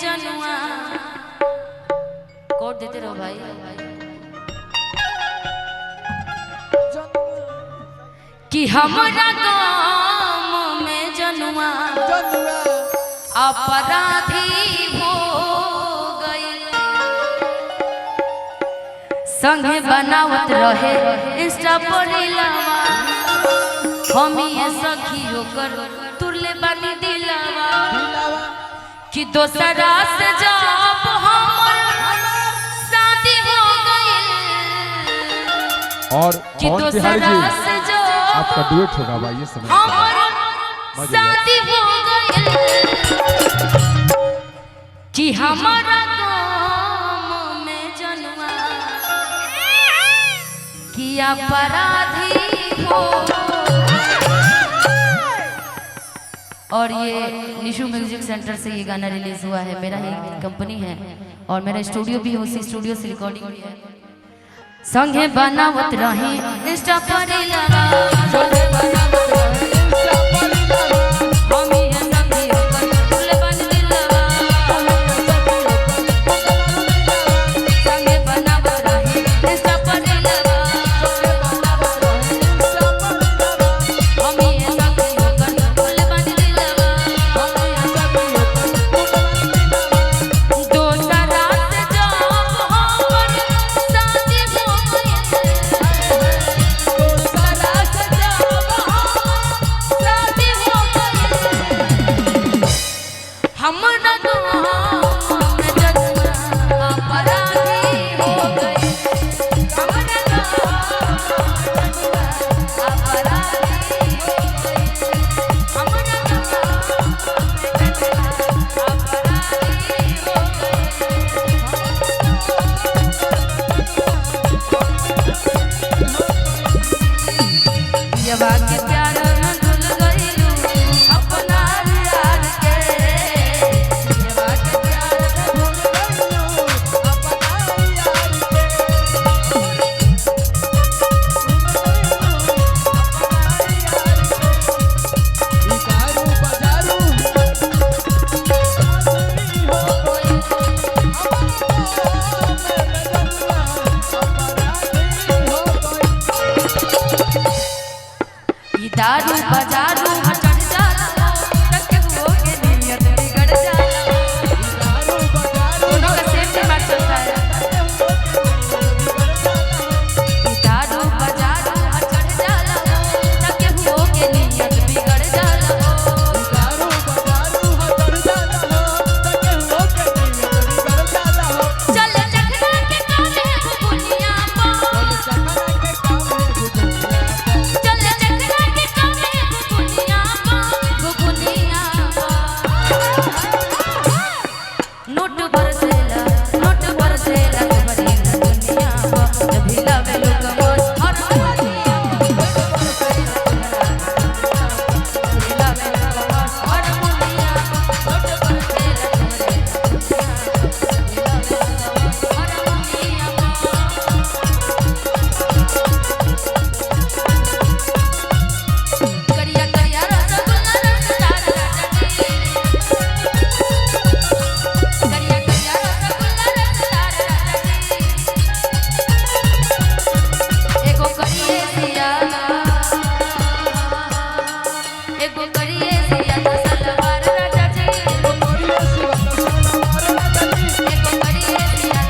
जनुआ कोड देते रहो भाई। कि हमारा गाँव में जनुआ अपराधी हो गई, संगे बनावत रहे इंस्टा पर लावा, हम ये सखी होकर तुरले बानी दिलावा। कि दोसरा से जब हमार शादी हो गई, और कि दोसरा से जब आपका डुएट होगा भाई, ये समय हमार शादी हो गई। कि हमारा गाँव में जनुआ कि अपराधी हो। और ये निशु म्यूजिक सेंटर से ये गाना रिलीज हुआ है, मेरा ही कंपनी है और मेरा स्टूडियो भी उसी स्टूडियो से रिकॉर्डिंग भी है। संगे बनावत रहे इंस्टा पर लगा, संगे बनावत रहे इंस्टा पर लगा, हम ये सखी होकर तुले बन दिलवा। संगे बनावत रहे इंस्टा पर लगा, हम ये सखी होकर तुले बन दिलवा। दोसरा से जब हमर शादी हो गई, दोसरा से जब हमर शादी हो गई, हमरा गाँव में जनुआ अपराधी हो गई, हमरा गाँव में जनुआ अपराधी हो गई, हमरा गाँव में जनुआ अपराधी हो गई। ये बात के प्यार में भूल गईलू अपना यार के, ये बात के प्यार में भूल गईलू अपना यार के। ये दारू बजारू चढ़ जाला, टके हो के नियत बिगड़ जाला। दोनों का सेम दिमाग चलता है। ये दारू बजारू चढ़ जाला, टके हो के नियत बिगड़ जाला। चल चखना के काम है बुनिया पा, चल चखना के काम है बुनिया पा, बुनिया पा। नोट बरसेला तुम्हारी दुनिया पा, जभी लावे लोग मौज हर दुनिया पा। जभी लावे लोग मौज हर दुनिया पा, नोट बरसेला करिया करिया रसगुल्ला रसदार राजा जी, करिया करिया रसगुल्ला रसदार राजा जी। एगो करिए सियाना, एगो करिए सियाना सलवार राजा जी, एगो करिए सियाना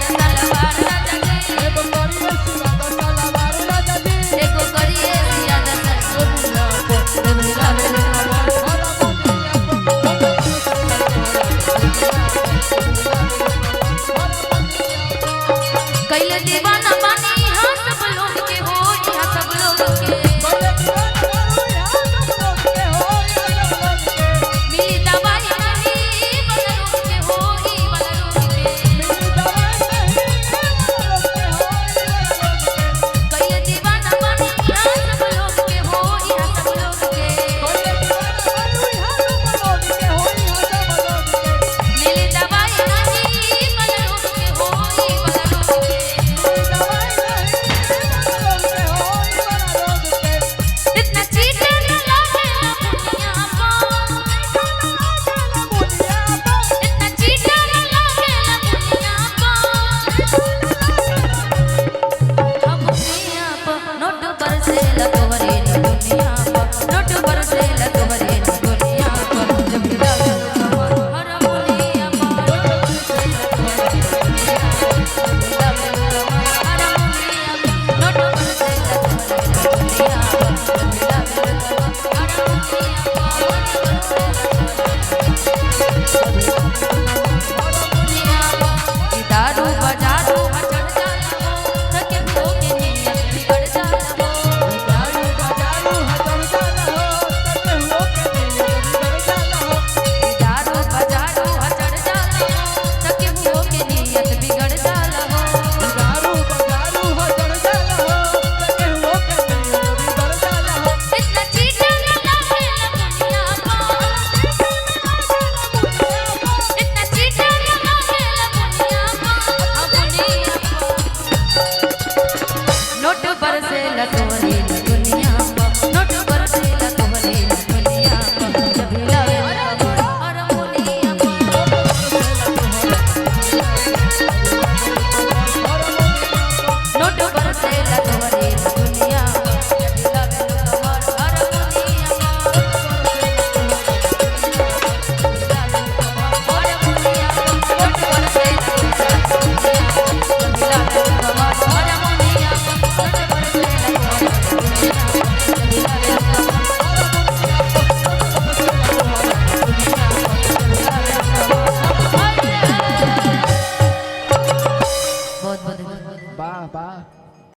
सलवार राजा जी, एगो करिए सियाना सलवार राजा जी, एगो करिए सियाना सलवार कैले दीवा